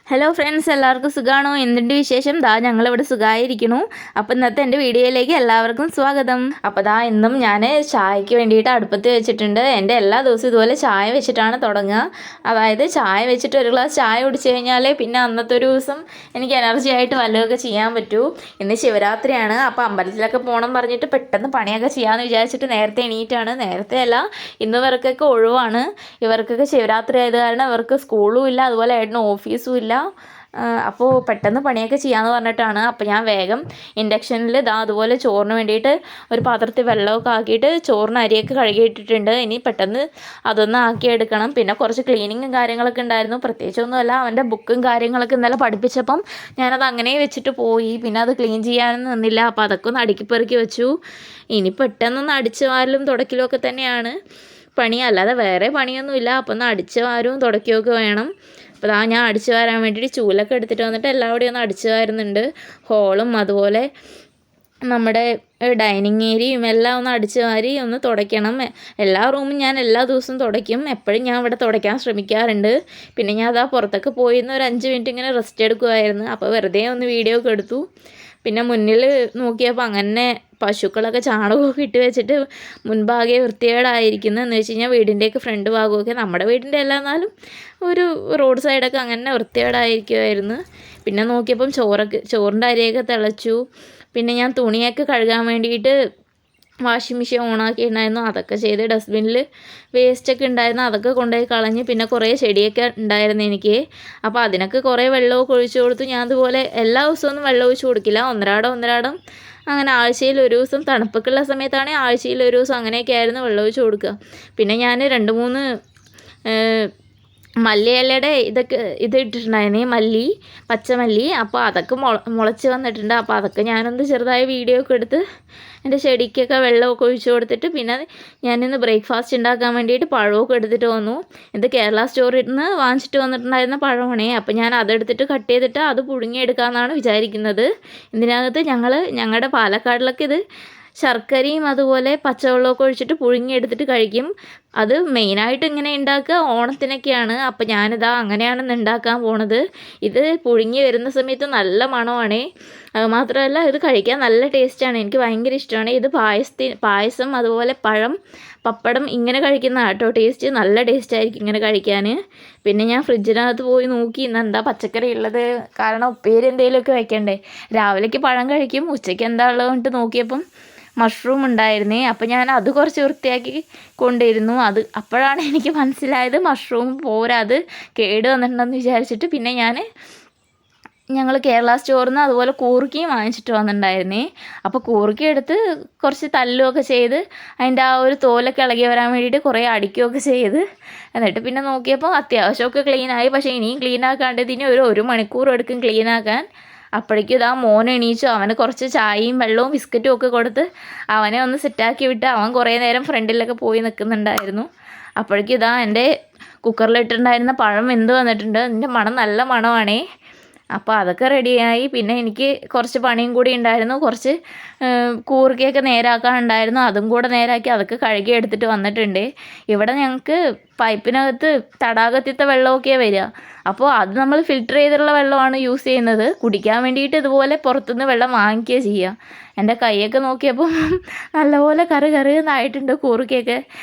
Hello friends, എല്ലാവർക്കും സുഖമാണോ? എന്തുണ്ട് വിശേഷം? ഞങ്ങളിവിടെ സുഖമായിരിക്കണു. അപ്പോൾ ഇന്നത്തെ എൻ്റെ വീഡിയോയിലേക്ക് എല്ലാവർക്കും സ്വാഗതം. അപ്പോൾ ഇന്നും ഞാൻ ചായയ്ക്ക് വേണ്ടിയിട്ട് അടുപ്പത്ത് വെച്ചിട്ടുണ്ട്. എൻ്റെ എല്ലാ ദിവസവും ഇതുപോലെ ചായ വെച്ചിട്ടാണ് തുടങ്ങുക. അതായത് ചായ വെച്ചിട്ട് ഒരു ഗ്ലാസ് ചായ കുടിച്ച് കഴിഞ്ഞാൽ പിന്നെ അന്നത്തെ ഒരു ദിവസം എനിക്ക് എനർജി ആയിട്ട് വല്ലതൊക്കെ ചെയ്യാൻ പറ്റൂ. ഇന്ന് ശിവരാത്രിയാണ്. അപ്പോൾ അമ്പലത്തിലൊക്കെ പോകണം പറഞ്ഞിട്ട് പെട്ടെന്ന് പണിയൊക്കെ ചെയ്യാമെന്ന് വിചാരിച്ചിട്ട് നേരത്തെ എണീറ്റാണ്. നേരത്തെ അല്ല, ഇന്ന് ഇവർക്കൊക്കെ ഒഴിവാണ്. ഇവർക്കൊക്കെ ശിവരാത്രി ആയത് കാരണം ഇവർക്ക് സ്കൂളും ഇല്ല, അതുപോലെ ഏട്ടന് ഓഫീസും ഇല്ല. അപ്പോൾ പെട്ടെന്ന് പണിയൊക്കെ ചെയ്യാമെന്ന് പറഞ്ഞിട്ടാണ്. അപ്പോൾ ഞാൻ വേഗം ഇൻഡക്ഷനിൽ അതുപോലെ ചോറിന് വേണ്ടിയിട്ട് ഒരു പാത്രത്തിൽ വെള്ളമൊക്കെ ആക്കിയിട്ട് ചോറിന് അരിയൊക്കെ കഴുകിയിട്ടിട്ടുണ്ട്. ഇനി പെട്ടെന്ന് അതൊന്ന് ആക്കിയെടുക്കണം. പിന്നെ കുറച്ച് ക്ലീനിങ്ങും കാര്യങ്ങളൊക്കെ ഉണ്ടായിരുന്നു. പ്രത്യേകിച്ചൊന്നുമല്ല, അവൻ്റെ ബുക്കും കാര്യങ്ങളൊക്കെ ഇന്നലെ പഠിപ്പിച്ചപ്പം ഞാനത് അങ്ങനെ വെച്ചിട്ട് പോയി. പിന്നെ അത് ക്ലീൻ ചെയ്യാനൊന്നും നിന്നില്ല. അപ്പോൾ അതൊക്കെ ഒന്ന് അടുക്കി പെറുക്കി വെച്ചു. ഇനി പെട്ടെന്നൊന്ന് അടിച്ചു വാരലും തുടക്കലും ഒക്കെ തന്നെയാണ് പണി, അല്ലാതെ വേറെ പണിയൊന്നുമില്ല. അപ്പോൾ ഒന്ന് അടിച്ചു വാരും തുടക്കുകയൊക്കെ വേണം. അപ്പോൾ ഞാൻ അടിച്ചു വാരാൻ വേണ്ടിയിട്ട് ചൂലൊക്കെ എടുത്തിട്ട് വന്നിട്ട് എല്ലാവിടെയും ഒന്ന് അടിച്ചു വാരുന്നുണ്ട്. ഹോളും അതുപോലെ നമ്മുടെ ഡൈനിങ് ഏരിയയും എല്ലാം ഒന്ന് അടിച്ചു വാരി ഒന്ന് തുടയ്ക്കണം. എല്ലാ റൂമും ഞാൻ എല്ലാ ദിവസവും തുടയ്ക്കും. എപ്പോഴും ഞാൻ ഇവിടെ തുടയ്ക്കാൻ ശ്രമിക്കാറുണ്ട്. പിന്നെ ഞാൻ പുറത്തൊക്കെ പോയി ഒരു 5 മിനിറ്റ് ഇങ്ങനെ റെസ്റ്റ് എടുക്കുമായിരുന്നു. അപ്പോൾ വെറുതെ ഒന്ന് വീഡിയോ ഒക്കെ എടുത്തു. പിന്നെ മുന്നിൽ നോക്കിയപ്പോൾ അങ്ങനെ പശുക്കളൊക്കെ ചാണകമൊക്കെ ഇട്ട് വെച്ചിട്ട് മുൻഭാഗെ വൃത്തികേടായിരിക്കുന്നു. എന്ന് വെച്ച് കഴിഞ്ഞാൽ വീടിൻ്റെയൊക്കെ ഫ്രണ്ട് ഭാഗമൊക്കെ, നമ്മുടെ വീടിൻ്റെ അല്ല എന്നാലും ഒരു റോഡ് സൈഡൊക്കെ അങ്ങനെ വൃത്തികേടായിരിക്കുമായിരുന്നു. പിന്നെ നോക്കിയപ്പം ചോറിൻ്റെ അരിയൊക്കെ തിളച്ചു. പിന്നെ ഞാൻ തുണിയൊക്കെ കഴുകാൻ വേണ്ടിയിട്ട് വാഷിംഗ് മെഷീൻ ഓണാക്കിയിട്ടുണ്ടായിരുന്നു. അതൊക്കെ ചെയ്ത് ഡസ്റ്റ്ബിന്നിൽ വേസ്റ്റൊക്കെ ഉണ്ടായിരുന്നു, അതൊക്കെ കൊണ്ടുപോയി കളഞ്ഞ്. പിന്നെ കുറേ ചെടിയൊക്കെ ഉണ്ടായിരുന്നു എനിക്ക്. അപ്പോൾ അതിനൊക്കെ കുറേ വെള്ളമൊക്കെ ഒഴിച്ചു കൊടുത്തു. ഞാൻ അതുപോലെ എല്ലാ ദിവസമൊന്നും വെള്ളം ഒഴിച്ചു കൊടുക്കില്ല, ഒന്നരാടം അങ്ങനെ ആഴ്ചയിൽ ഒരു ദിവസം, തണുപ്പൊക്കെയുള്ള സമയത്താണെങ്കിൽ ആഴ്ചയിൽ ഒരു ദിവസം അങ്ങനെയൊക്കെ ആയിരുന്നു വെള്ളം ഒഴിച്ചു കൊടുക്കുക. പിന്നെ ഞാൻ 2-3 മല്ലിയിലയുടെ ഇത് ഇട്ടിട്ടുണ്ടായിരുന്നു, മല്ലി, പച്ചമല്ലി. അപ്പോൾ അതൊക്കെ മുളച്ച് വന്നിട്ടുണ്ട്. അപ്പോൾ അതൊക്കെ ഞാനൊന്ന് ചെറുതായ വീഡിയോ ഒക്കെ എടുത്ത് എൻ്റെ ചെടിക്കൊക്കെ വെള്ളമൊക്കെ ഒഴിച്ചു കൊടുത്തിട്ട്, പിന്നെ ഞാനിന്ന് ബ്രേക്ക്ഫാസ്റ്റ് ഉണ്ടാക്കാൻ വേണ്ടിയിട്ട് പഴമൊക്കെ എടുത്തിട്ട് വന്നു. ഇത് കേരള സ്റ്റോറിൽ നിന്ന് വാങ്ങിച്ചിട്ട് വന്നിട്ടുണ്ടായിരുന്ന പഴമാണേ. അപ്പോൾ ഞാൻ അതെടുത്തിട്ട് കട്ട് ചെയ്തിട്ട് അത് പുഴുങ്ങിയെടുക്കാമെന്നാണ് വിചാരിക്കുന്നത്. ഇതിനകത്ത് ഞങ്ങളുടെ പാലക്കാടിലൊക്കെ ഇത് ശർക്കരയും അതുപോലെ പച്ചവെള്ളമൊക്കെ ഒഴിച്ചിട്ട് പുഴുങ്ങിയെടുത്തിട്ട് കഴിക്കും. അത് മെയിനായിട്ട് ഇങ്ങനെ ഉണ്ടാക്കുക ഓണത്തിനൊക്കെയാണ്. അപ്പോൾ ഞാനിതാ അങ്ങനെയാണ് ഇന്ന് ഉണ്ടാക്കാൻ പോണത്. ഇത് പുഴുങ്ങി വരുന്ന സമയത്ത് നല്ല മണമാണേ. അതുമാത്രമല്ല ഇത് കഴിക്കാൻ നല്ല ടേസ്റ്റാണ്, എനിക്ക് ഭയങ്കര ഇഷ്ടമാണ്. ഇത് പായസം അതുപോലെ പഴം, പപ്പടം ഇങ്ങനെ കഴിക്കുന്ന കേട്ടോ ടേസ്റ്റ്, നല്ല ടേസ്റ്റായിരിക്കും ഇങ്ങനെ കഴിക്കാൻ. പിന്നെ ഞാൻ ഫ്രിഡ്ജിനകത്ത് പോയി നോക്കി ഇന്ന് എന്താ പച്ചക്കറി ഉള്ളത്, കാരണം ഉപ്പേരി എന്തെങ്കിലുമൊക്കെ വെക്കണ്ടേ. രാവിലേക്ക് പഴം കഴിക്കും, ഉച്ചയ്ക്ക് എന്താ ഉള്ളത് നോക്കിയപ്പം മഷ്റൂം ഉണ്ടായിരുന്നേ. അപ്പോൾ ഞാൻ അത് കുറച്ച് വൃത്തിയാക്കി കൊണ്ടിരുന്നു. അപ്പോഴാണ് എനിക്ക് മനസ്സിലായത് മഷ്റൂം പോരാ, അത് കേട് വന്നിട്ടുണ്ടെന്ന് വിചാരിച്ചിട്ട്. പിന്നെ ഞങ്ങൾ കേരള സ്റ്റോറിൽ നിന്ന് അതുപോലെ കൂർക്കയും വാങ്ങിച്ചിട്ട് വന്നിട്ടുണ്ടായിരുന്നേ. അപ്പോൾ കൂർക്ക എടുത്ത് കുറച്ച് തല്ലുമൊക്കെ ചെയ്ത് അതിൻ്റെ ആ ഒരു തോലൊക്കെ ഇളകി വരാൻ വേണ്ടിയിട്ട് കുറേ അടിക്കുകയൊക്കെ ചെയ്ത്, എന്നിട്ട് പിന്നെ നോക്കിയപ്പോൾ അത്യാവശ്യമൊക്കെ ക്ലീനായി. പക്ഷേ ഇനിയും ക്ലീനാക്കാണ്ട് ഇതിന് ഒരു മണിക്കൂർ എടുക്കും ക്ലീനാക്കാൻ. അപ്പോഴേക്കും മോൻ എണീച്ചു. അവന് കുറച്ച് ചായയും വെള്ളവും ബിസ്ക്കറ്റും ഒക്കെ കൊടുത്ത് അവനെ ഒന്ന് സെറ്റാക്കി വിട്ട് അവൻ കുറേ നേരം ഫ്രണ്ടിലൊക്കെ പോയി നിൽക്കുന്നുണ്ടായിരുന്നു. അപ്പോഴേക്കും എൻ്റെ കുക്കറിലിട്ടുണ്ടായിരുന്ന പഴം വെന്ത് വന്നിട്ടുണ്ട്. അതിൻ്റെ മണം നല്ല മണമാണേ. അപ്പോൾ അതൊക്കെ റെഡിയായി. പിന്നെ എനിക്ക് കുറച്ച് പണിയും കൂടി ഉണ്ടായിരുന്നു, കുറച്ച് കൂർക്കയൊക്കെ നേരാക്കാനുണ്ടായിരുന്നു. അതും കൂടെ നേരാക്കി അതൊക്കെ കഴുകി എടുത്തിട്ട് വന്നിട്ടുണ്ട്. ഇവിടെ ഞങ്ങൾക്ക് പൈപ്പിനകത്ത് തടാകത്തിലത്തെ വെള്ളമൊക്കെയാണ് വരിക. അപ്പോൾ അത് നമ്മൾ ഫിൽറ്റർ ചെയ്തിട്ടുള്ള വെള്ളമാണ് യൂസ് ചെയ്യുന്നത്. കുടിക്കാൻ വേണ്ടിയിട്ട് ഇതുപോലെ പുറത്തുനിന്ന് വെള്ളം വാങ്ങിക്കുകയാണ് ചെയ്യുക. എൻ്റെ കൈയൊക്കെ നോക്കിയപ്പോൾ നല്ലപോലെ കറുകറുന്നായിട്ടുണ്ട് കൂർക്കയൊക്കെ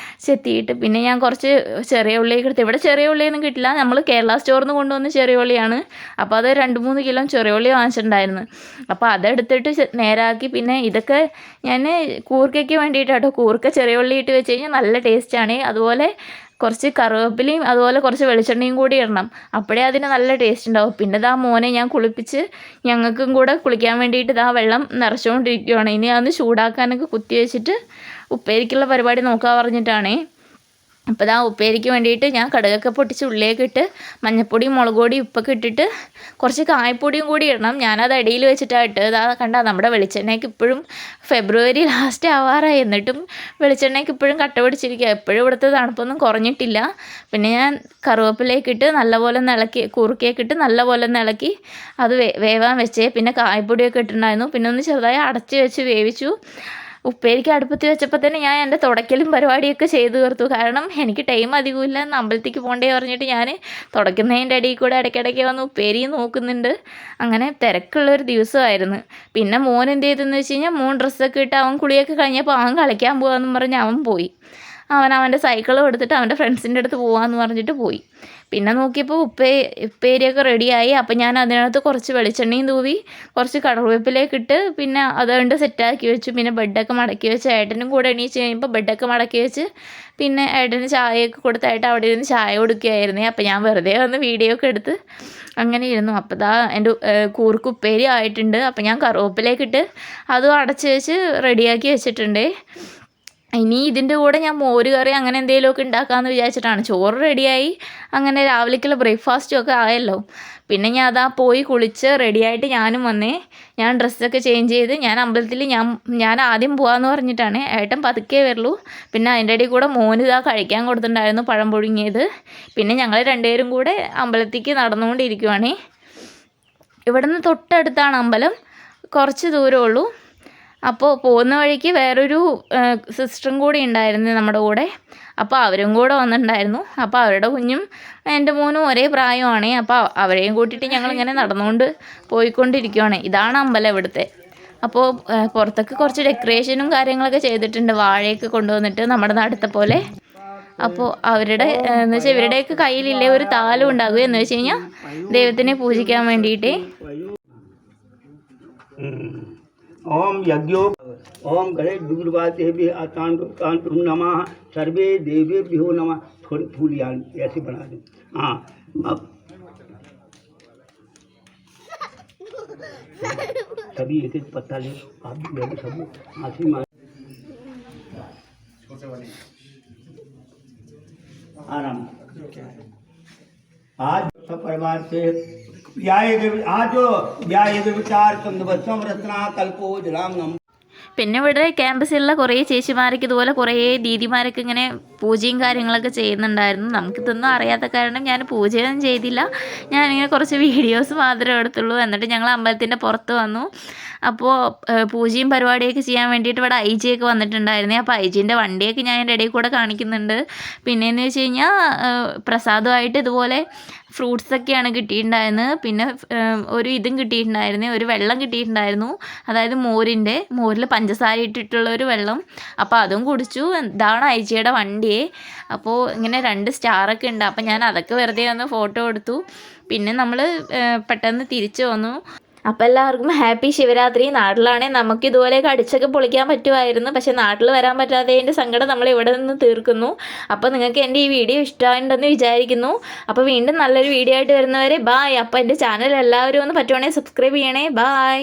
ചെത്തിയിട്ട്. പിന്നെ ഞാൻ കുറച്ച് ചെറിയ ഉള്ളിയൊക്കെ എടുത്ത്, ഇവിടെ ചെറിയ ഉള്ളിയൊന്നും കിട്ടില്ല, നമ്മൾ കേരള സ്റ്റോറിൽ നിന്ന് കൊണ്ടുവന്ന ചെറിയ ഉള്ളിയാണ്. അപ്പോൾ അത് 2-3 കിലോ ചെറിയ ഉള്ളി വാങ്ങിച്ചിട്ടുണ്ടായിരുന്നു. അപ്പോൾ അതെടുത്തിട്ട് നേരാക്കി. പിന്നെ ഇതൊക്കെ ഞാൻ കൂർക്കയ്ക്ക് വേണ്ടിയിട്ടാട്ടോ. കൂർക്ക ചെറിയ ഉള്ളി ഇട്ട് വെച്ച് കഴിഞ്ഞാൽ നല്ല ടേസ്റ്റാണ്. അതുപോലെ കുറച്ച് കറിവേപ്പിലയും അതുപോലെ കുറച്ച് വെളിച്ചെണ്ണയും കൂടി ഇടണം, അപ്പോഴേ അതിന് നല്ല ടേസ്റ്റ് ഉണ്ടാവും. പിന്നെ മോനെ ഞാൻ കുളിപ്പിച്ച് ഞങ്ങൾക്കും കൂടെ കുളിക്കാൻ വേണ്ടിയിട്ട് വെള്ളം നിറച്ചുകൊണ്ടിരിക്കുകയാണ്. ഇനി അതൊന്ന് ചൂടാക്കാനൊക്കെ കുത്തി വെച്ചിട്ട് ഉപ്പേരിക്കുള്ള പരിപാടി നോക്കാൻ പറഞ്ഞിട്ടാണേ. അപ്പോൾ ഉപ്പേരിക്ക് വേണ്ടിയിട്ട് ഞാൻ കടുകൊക്കെ പൊട്ടിച്ച് ഉള്ളിയൊക്കെ ഇട്ട് മഞ്ഞൾപ്പൊടിയും മുളക് പൊടിയും ഉപ്പൊക്കെ ഇട്ടിട്ട് കുറച്ച് കായപ്പൊടിയും കൂടി ഇടണം. ഞാനത് ഇടയിൽ വെച്ചിട്ടാണ് ഇട്ടത്. കണ്ട നമ്മുടെ വെളിച്ചെണ്ണയ്ക്ക് ഇപ്പോഴും ഫെബ്രുവരി ലാസ്റ്റ് ആവാറായി, എന്നിട്ടും വെളിച്ചെണ്ണയ്ക്ക് ഇപ്പോഴും കട്ട പിടിച്ചിരിക്കുക. എപ്പോഴും ഇവിടുത്തെ തണുപ്പൊന്നും കുറഞ്ഞിട്ടില്ല. പിന്നെ ഞാൻ കറിവേപ്പിലേക്ക് ഇട്ട് നല്ലപോലെ ഇളക്കി, കുറുക്കിയൊക്കെ ഇട്ട് നല്ലപോലെ ഇളക്കി അത് വേവാൻ വെച്ചേ. പിന്നെ കായപ്പൊടിയൊക്കെ ഇട്ടിട്ടുണ്ടായിരുന്നു. പിന്നെ ഒന്ന് ചെറുതായി അടച്ച് വെച്ച് വേവിച്ചു. ഉപ്പേരിക്ക് അടുപ്പത്ത് വെച്ചപ്പോൾ തന്നെ ഞാൻ എൻ്റെ തുടയ്ക്കലും പരിപാടിയൊക്കെ ചെയ്തു തീർത്തു. കാരണം എനിക്ക് ടൈം അധികമില്ല, അമ്പലത്തേക്ക് പോകണ്ടേ പറഞ്ഞിട്ട് ഞാൻ തുടയ്ക്കുന്നതിൻ്റെ ഇടയിൽ കൂടെ ഇടയ്ക്കിടയ്ക്ക് വന്ന് ഉപ്പേരി നോക്കുന്നുണ്ട്. അങ്ങനെ തിരക്കുള്ളൊരു ദിവസമായിരുന്നു. പിന്നെ മോൻ എന്ത് ചെയ്തെന്ന് വെച്ച് കഴിഞ്ഞാൽ മോൻ ഡ്രസ്സൊക്കെ ഇട്ട് അവൻ കുളിയൊക്കെ കഴിഞ്ഞപ്പോൾ അവൻ കളിക്കാൻ പോകാമെന്ന് പറഞ്ഞ് അവൻ പോയി. അവൻ്റെ സൈക്കിളും എടുത്തിട്ട് അവൻ്റെ ഫ്രണ്ട്സിൻ്റെ അടുത്ത് പോകാമെന്ന് പറഞ്ഞിട്ട് പോയി. പിന്നെ നോക്കിയപ്പോൾ ഉപ്പേരിയൊക്കെ റെഡിയായി. അപ്പം ഞാൻ അതിനകത്ത് കുറച്ച് വെളിച്ചെണ്ണയും തൂവി കുറച്ച് കറിവേപ്പിലയൊക്കെ ഇട്ട് പിന്നെ അതുകൊണ്ട് സെറ്റാക്കി വെച്ചു. പിന്നെ ബെഡൊക്കെ മടക്കി വെച്ച് ഏട്ടനും കൂടെ എണീച്ച് കഴിയുമ്പോൾ ബെഡൊക്കെ മടക്കി വെച്ച് പിന്നെ ഏട്ടന് ചായയൊക്കെ കൊടുത്തായിട്ട് അവിടെ ഇരുന്ന് ചായ കൊടുക്കുകയായിരുന്നേ. അപ്പം ഞാൻ വെറുതെ വന്ന് വീഡിയോ ഒക്കെ എടുത്ത് അങ്ങനെ ഇരുന്നു. അപ്പോൾ ദാ എൻ്റെ കൂർക്ക് ഉപ്പേരി ആയിട്ടുണ്ട്. അപ്പം ഞാൻ കറിവേപ്പിലയൊക്കെ ഇട്ട് അതും അടച്ച് വെച്ച് റെഡിയാക്കി വെച്ചിട്ടുണ്ട്. ഇനി ഇതിൻ്റെ കൂടെ ഞാൻ മോര് കറി അങ്ങനെ എന്തെങ്കിലുമൊക്കെ ഉണ്ടാക്കാമെന്ന് വിചാരിച്ചിട്ടാണ്. ചോറ് റെഡിയായി, അങ്ങനെ രാവിലേക്കുള്ള ബ്രേക്ക്ഫാസ്റ്റും ഒക്കെ ആയല്ലോ. പിന്നെ ഞാൻ അതാ പോയി കുളിച്ച് റെഡിയായിട്ട് ഞാനും വന്നേ. ഞാൻ ഡ്രസ്സൊക്കെ ചേഞ്ച് ചെയ്ത് ഞാൻ അമ്പലത്തിൽ ഞാൻ ആദ്യം പോകാമെന്ന് പറഞ്ഞിട്ടാണ്. ഏട്ടൻ പതുക്കെ വരുള്ളൂ. പിന്നെ അതിൻ്റെ ഇടയിൽ കൂടെ മോന് ഇതാ കഴിക്കാൻ കൊടുത്തിട്ടുണ്ടായിരുന്നു പഴം പുഴുങ്ങിയത്. പിന്നെ ഞങ്ങൾ രണ്ടുപേരും കൂടെ അമ്പലത്തേക്ക് നടന്നുകൊണ്ടിരിക്കുവാണേ. ഇവിടുന്ന് തൊട്ടടുത്താണ് അമ്പലം, കുറച്ച് ദൂരമുള്ളൂ. അപ്പോൾ പോകുന്ന വഴിക്ക് വേറൊരു സിസ്റ്ററും കൂടി ഉണ്ടായിരുന്നു നമ്മുടെ കൂടെ. അപ്പോൾ അവരും കൂടെ വന്നിട്ടുണ്ടായിരുന്നു. അപ്പോൾ അവരുടെ കുഞ്ഞും എൻ്റെ മോനും ഒരേ പ്രായമാണ്. അപ്പോൾ അവരെയും കൂട്ടിയിട്ട് ഞങ്ങളിങ്ങനെ നടന്നുകൊണ്ട് പോയിക്കൊണ്ടിരിക്കുകയാണ്. ഇതാണ് അമ്പലം ഇവിടുത്തെ. അപ്പോൾ പുറത്തൊക്കെ കുറച്ച് ഡെക്കറേഷനും കാര്യങ്ങളൊക്കെ ചെയ്തിട്ടുണ്ട്, വാഴയൊക്കെ കൊണ്ടുവന്നിട്ട് നമ്മുടെ നാട്ടിലത്തെ പോലെ. അപ്പോൾ അവരുടെ എന്ന് വെച്ചാൽ ഇവരുടെയൊക്കെ കയ്യിലില്ലേ ഒരു താലം ഉണ്ടാകുക എന്ന് വെച്ച് കഴിഞ്ഞാൽ ദൈവത്തിനെ പൂജിക്കാൻ വേണ്ടിയിട്ട്. ओम यज्ञो ओम गणेश दुर्गा देवी तांतुम नमः सर्वे देवेभ्यो नमः। थोड़ी फूल यार ऐसे बना दूँ। हाँ अब सभी एक एक पत्ता ले, आप भी ले लो, सभी हाथी मार आराम। आज सब परिवार से പിന്നെ ഇവിടെ ക്യാമ്പസിലുള്ള കുറേ ചേച്ചിമാരൊക്കെ ഇതുപോലെ കുറേ ദീദിമാരൊക്കെ ഇങ്ങനെ പൂജയും കാര്യങ്ങളൊക്കെ ചെയ്യുന്നുണ്ടായിരുന്നു. നമുക്കിതൊന്നും അറിയാത്ത കാരണം ഞാൻ പൂജയൊന്നും ചെയ്തില്ല. ഞാനിങ്ങനെ കുറച്ച് വീഡിയോസ് മാത്രമേ എടുത്തുള്ളൂ. എന്നിട്ട് ഞങ്ങൾ അമ്പലത്തിൻ്റെ പുറത്ത് വന്നു. അപ്പോൾ പൂജയും പരിപാടിയൊക്കെ ചെയ്യാൻ വേണ്ടിയിട്ട് ഇവിടെ ഐജിയൊക്കെ വന്നിട്ടുണ്ടായിരുന്നേ. അപ്പോൾ ഐജീൻ്റെ വണ്ടിയൊക്കെ ഞാൻ എൻ്റെ ഇടയിൽ കൂടെ കാണിക്കുന്നുണ്ട്. പിന്നെയെന്ന് വെച്ച് കഴിഞ്ഞാൽ പ്രസാദമായിട്ട് ഇതുപോലെ ഫ്രൂട്ട്സൊക്കെയാണ് കിട്ടിയിട്ടുണ്ടായിരുന്നത്. പിന്നെ ഒരു ഇതും കിട്ടിയിട്ടുണ്ടായിരുന്നു, ഒരു വെള്ളം കിട്ടിയിട്ടുണ്ടായിരുന്നു. അതായത് മോരിൽ പഞ്ചസാര ഇട്ടിട്ടുള്ള ഒരു വെള്ളം. അപ്പോൾ അതും കുടിച്ചു. ഇതാണ് ഐജിയുടെ വണ്ടിയെ. അപ്പോൾ ഇങ്ങനെ 2 സ്റ്റാറൊക്കെ ഉണ്ട്. അപ്പോൾ ഞാൻ അതൊക്കെ വെറുതെ ഒന്ന് ഫോട്ടോ എടുത്തു. പിന്നെ നമ്മൾ പെട്ടെന്ന് തിരിച്ചു വന്നു. അപ്പോൾ എല്ലാവർക്കും ഹാപ്പി ശിവരാത്രി. നാട്ടിലാണെങ്കിൽ നമുക്ക് ഇതുപോലെയൊക്കെ അടിച്ചൊക്കെ പൊളിക്കാൻ പറ്റുമായിരുന്നു. പക്ഷേ നാട്ടിൽ വരാൻ പറ്റാത്തതിൻ്റെ സങ്കടം നമ്മൾ ഇവിടെ നിന്ന് തീർക്കുന്നു. അപ്പോൾ നിങ്ങൾക്ക് എൻ്റെ ഈ വീഡിയോ ഇഷ്ടമായിട്ടുണ്ടെന്ന് വിചാരിക്കുന്നു. അപ്പോൾ വീണ്ടും നല്ലൊരു വീഡിയോ ആയിട്ട് വരുന്നവരെ ബായ്. അപ്പോൾ എൻ്റെ ചാനൽ എല്ലാവരും ഒന്ന് പറ്റുവാണെങ്കിൽ സബ്സ്ക്രൈബ് ചെയ്യണേ. ബായ്.